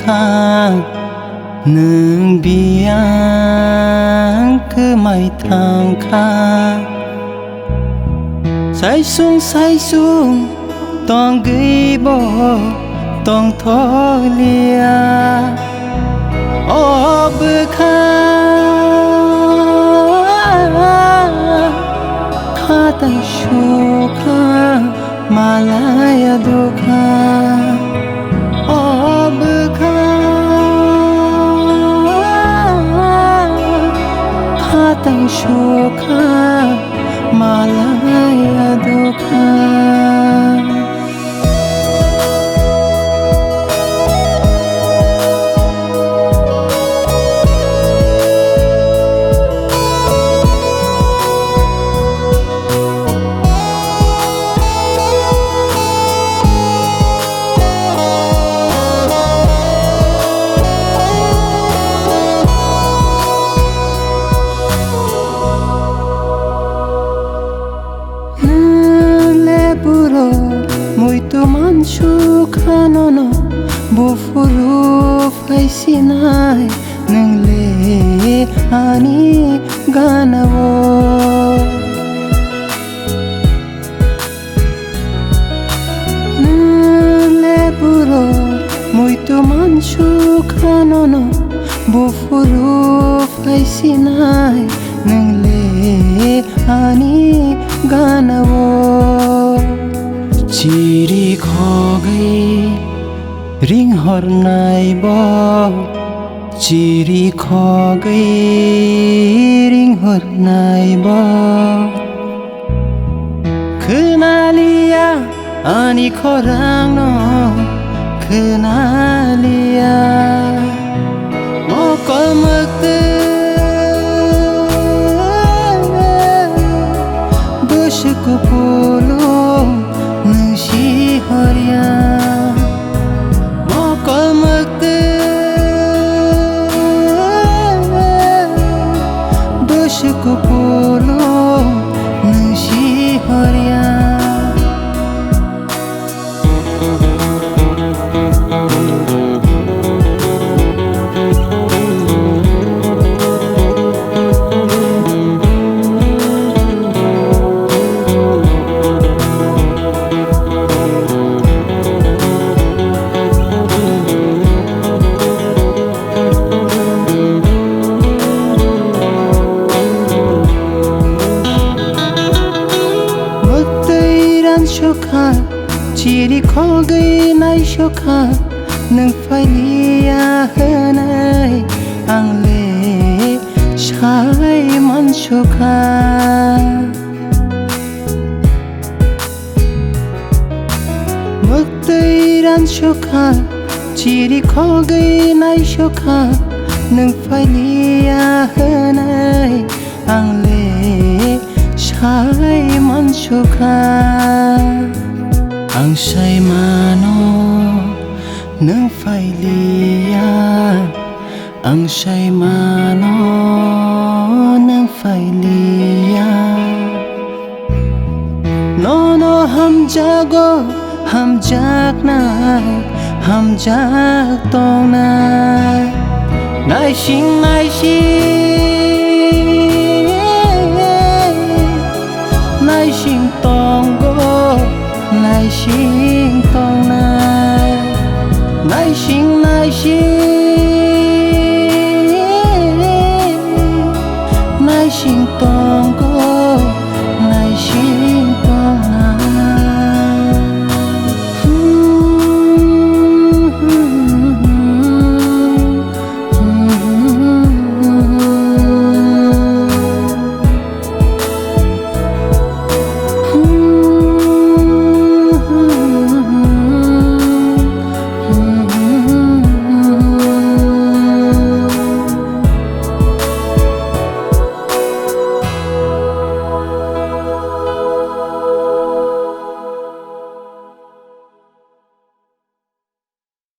khang Nwng Biyang cứ mày thang khang say xuống tong ghi bo tong tho lia ô bơ kha tay shu kha malaya do kha ô bơ kha tay shu kha malaya do kha muito manchu khanono bufuru faisinai nengle ani ganavo nengle puro muito manchu khanono bufuru faisinai nengle ani ganavo चिरी खो गई रिंग हर नाइब चिरी खो गई रिंग हर नाइब खोनालिया आनी खरां न खोनालिया मकल मक्ते गोसोखौ पोलो Nushi horia mokal mekte doshku polo nushi horia Shokha chiri kho gei nai shokha nang phai lia hanai ang le chai man shokha muktei ran shokha chiri kho gei nai shokha nang phai lia hanai ang le chai man shokha ang say mano nang phai lia ang say mano nang phai lia no ham jago ham jak nai ham jak tong nai nai sing